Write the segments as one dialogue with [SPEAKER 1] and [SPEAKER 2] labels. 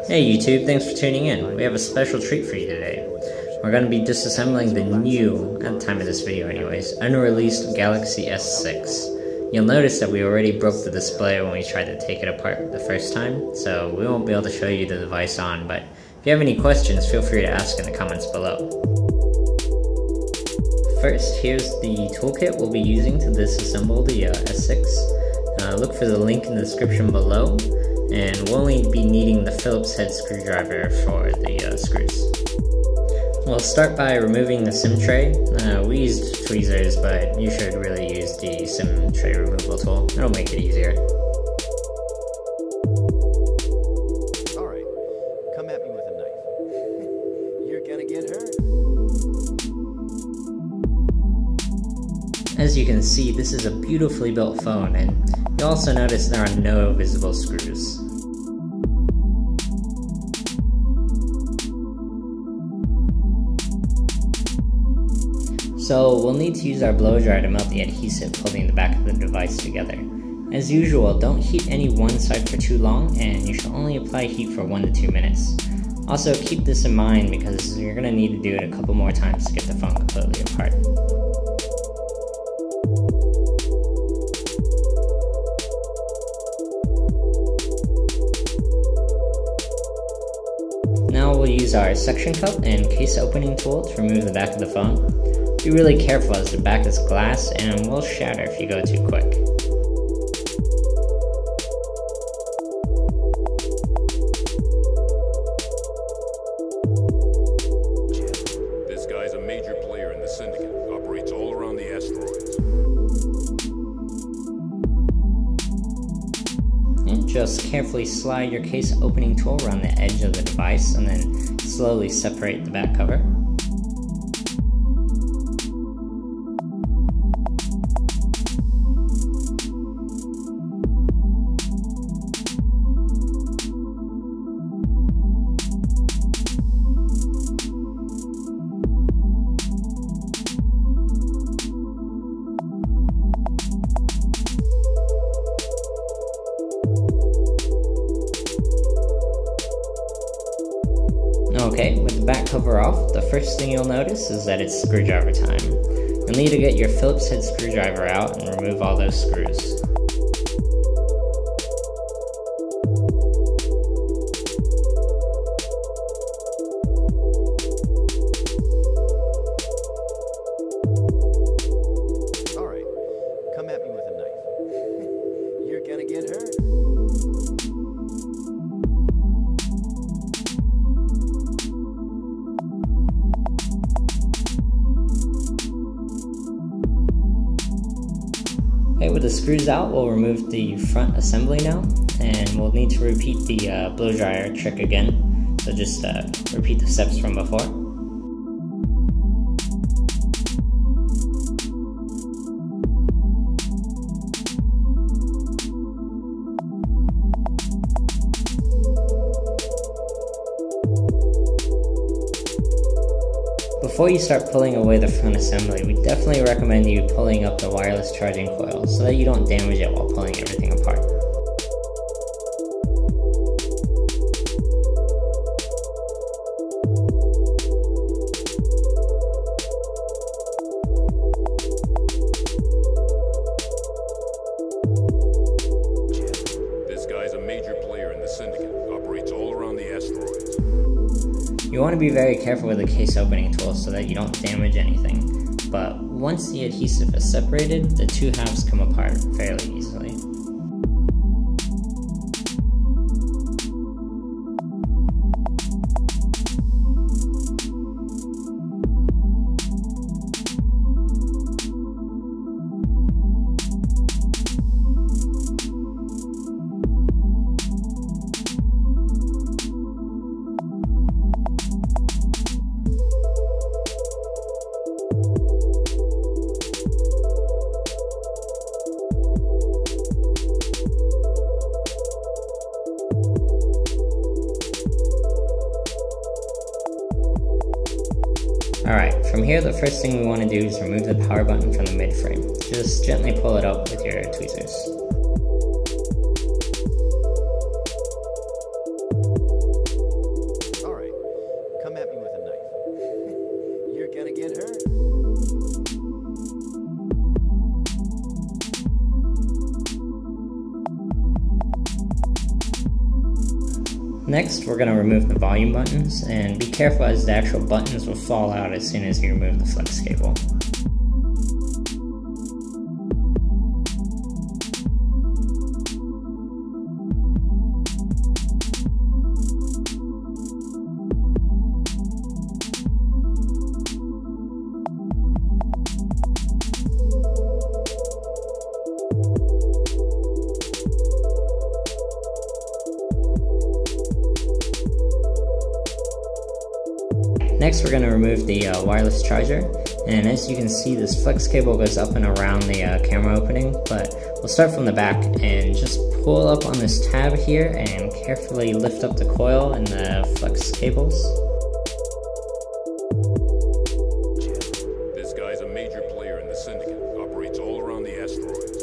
[SPEAKER 1] Hey YouTube, thanks for tuning in. We have a special treat for you today. We're going to be disassembling the new, at the time of this video anyways, unreleased Galaxy S6. You'll notice that we already broke the display when we tried to take it apart the first time, so we won't be able to show you the device on, but if you have any questions, feel free to ask in the comments below. First, here's the toolkit we'll be using to disassemble the S6. Look for the link in the description below. And we'll only be needing the Phillips head screwdriver for the screws. We'll start by removing the SIM tray. We used tweezers, but you should really use the SIM tray removal tool. It'll make it easier.
[SPEAKER 2] Alright, come at me with a knife. You're gonna get hurt.
[SPEAKER 1] As you can see, this is a beautifully built phone, and you'll also notice there are no visible screws. So we'll need to use our blow dryer to melt the adhesive holding the back of the device together. As usual, don't heat any one side for too long, and you should only apply heat for 1 to 2 minutes. Also keep this in mind because you're going to need to do it a couple more times to get the phone completely apart. Now we'll use our suction cup and case opening tool to remove the back of the phone. Be really careful as the back is glass and will shatter if you go too quick.
[SPEAKER 3] This guy's a major player in the syndicate, operates all around the asteroids.
[SPEAKER 1] And just carefully slide your case opening tool around the edge of the device and then slowly separate the back cover. Okay, with the back cover off, the first thing you'll notice is that it's screwdriver time. You'll need to get your Phillips head screwdriver out and remove all those screws.
[SPEAKER 2] Alright, come at me with a knife. You're gonna get hurt.
[SPEAKER 1] Okay, with the screws out, we'll remove the front assembly now, and we'll need to repeat the blow dryer trick again. So just repeat the steps from before. Before you start pulling away the front assembly, we definitely recommend you pulling up the wireless charging coil so that you don't damage it while pulling everything apart.
[SPEAKER 3] This guy's a major player in the syndicate, operates all around the asteroids.
[SPEAKER 1] You want to be very careful with the case opening tool so that you don't damage anything, but once the adhesive is separated, the two halves come apart fairly easily. Alright, from here the first thing we want to do is remove the power button from the mid-frame. Just gently pull it out with your tweezers.
[SPEAKER 2] get hurt.
[SPEAKER 1] Next, we're going to remove the volume buttons, and be careful as the actual buttons will fall out as soon as you remove the flex cable. Next, we're going to remove the wireless charger, and as you can see, this flex cable goes up and around the camera opening, but we'll start from the back and just pull up on this tab here and carefully lift up the coil and the flex cables.
[SPEAKER 3] This guy's a major player in the syndicate, operates all around the asteroids.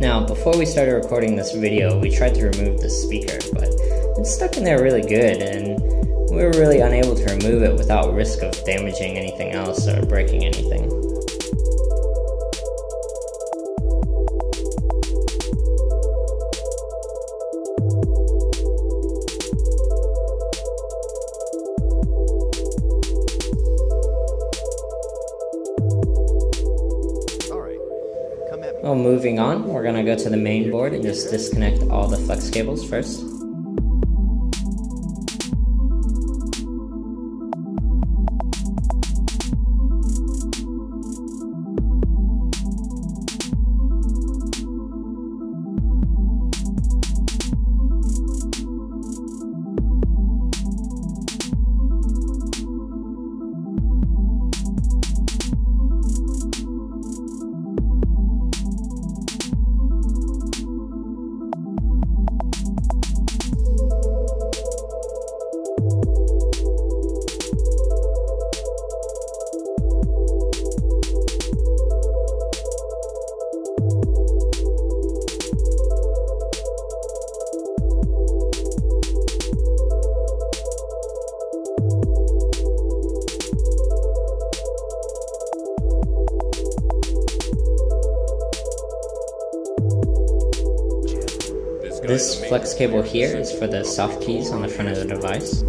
[SPEAKER 1] Now, before we started recording this video, we tried to remove this speaker, but it's stuck in there really good, and we were really unable to remove it without risk of damaging anything else or breaking anything. Well, moving on, we're going to go to the main board and just disconnect all the flex cables first. This flex cable here is for the soft keys on the front of the device.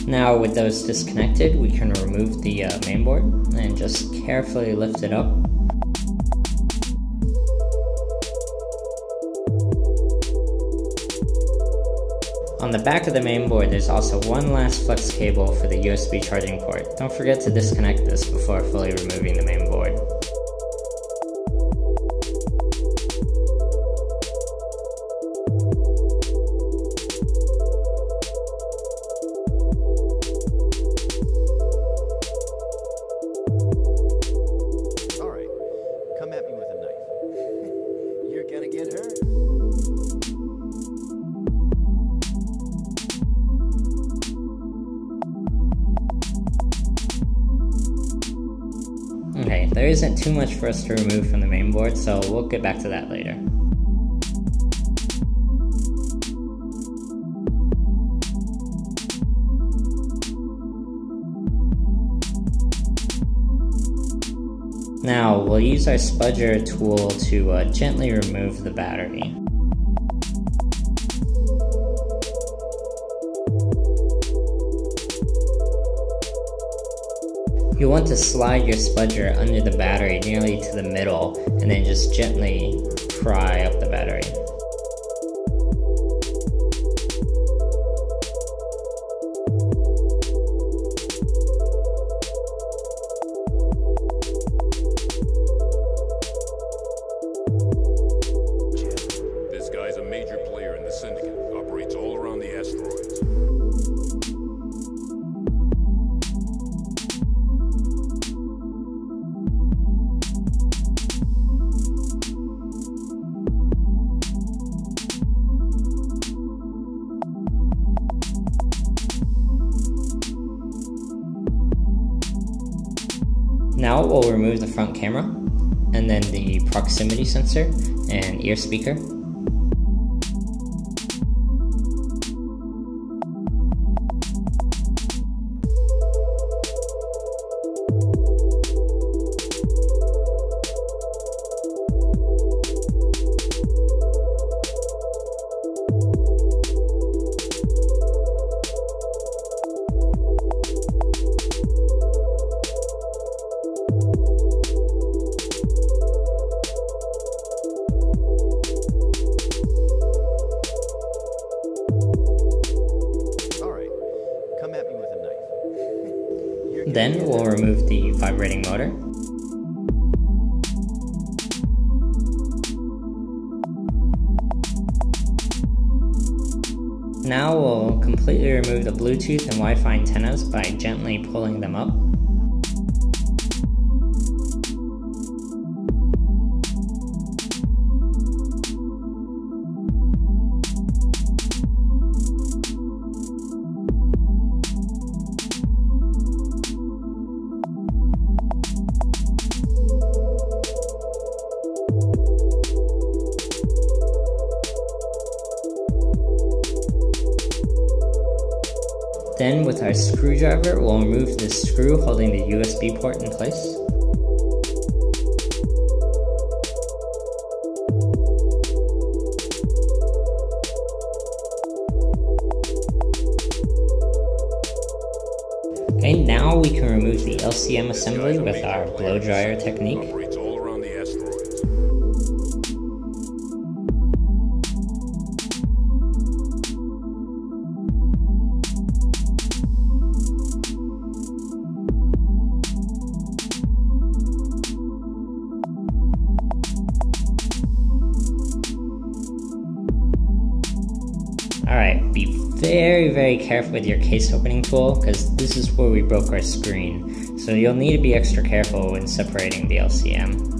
[SPEAKER 1] Now with those disconnected, we can remove the main board and just carefully lift it up. On the back of the main board, there's also one last flex cable for the USB charging port. Don't forget to disconnect this before fully removing the main board. Okay, there isn't too much for us to remove from the main board, so we'll get back to that later. Now, we'll use our spudger tool to gently remove the battery. You want to slide your spudger under the battery nearly to the middle and then just gently pry up the battery.
[SPEAKER 3] This guy's a major player in the syndicate, operates all around the asteroids.
[SPEAKER 1] Now we'll remove the front camera, and then the proximity sensor and ear speaker. Then we'll remove the vibrating motor. Now we'll completely remove the Bluetooth and Wi-Fi antennas by gently pulling them up. Then with our screwdriver, we'll remove the screw holding the USB port in place. Okay, now we can remove the LCM assembly with our blow dryer technique.
[SPEAKER 3] Operates all around the asteroids.
[SPEAKER 1] Alright, be very careful with your case opening tool, because this is where we broke our screen, so you'll need to be extra careful when separating the LCM.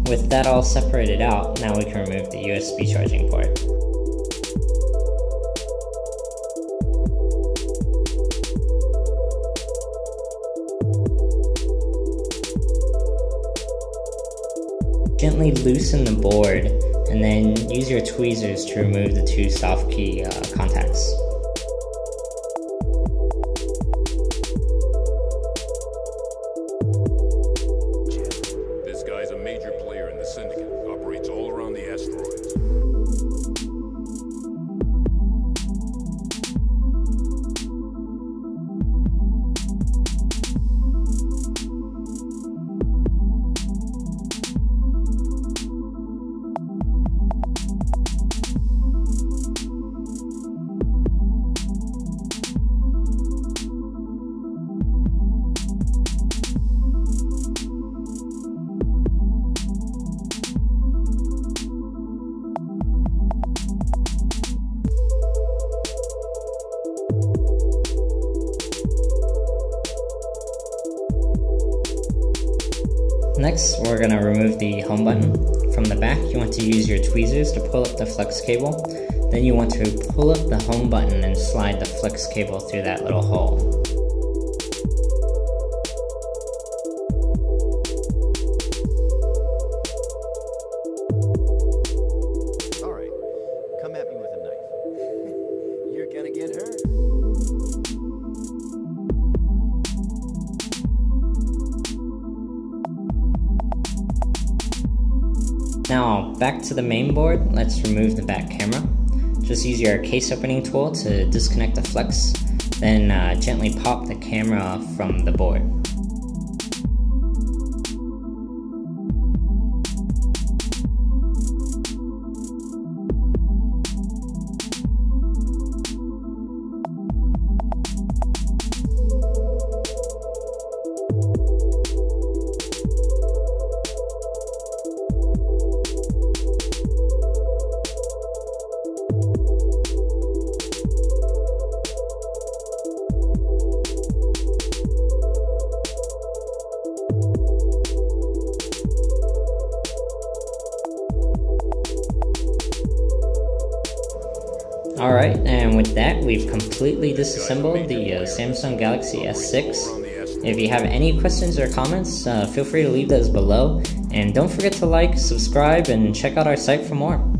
[SPEAKER 1] With that all separated out, now we can remove the USB charging port. Gently loosen the board and then use your tweezers to remove the two soft key contacts.
[SPEAKER 3] This guy's a major player in the syndicate, operates all around the asteroids.
[SPEAKER 1] Next, we're going to remove the home button. From the back, you want to use your tweezers to pull up the flex cable. Then you want to pull up the home button and slide the flex cable through that little hole.
[SPEAKER 2] Alright, come at me with a knife. You're gonna get hurt.
[SPEAKER 1] Now, back to the main board, let's remove the back camera. Just use your case opening tool to disconnect the flex, then gently pop the camera from the board. Alright, and with that, we've completely disassembled the Samsung Galaxy S6. If you have any questions or comments, feel free to leave those below. And don't forget to like, subscribe, and check out our site for more.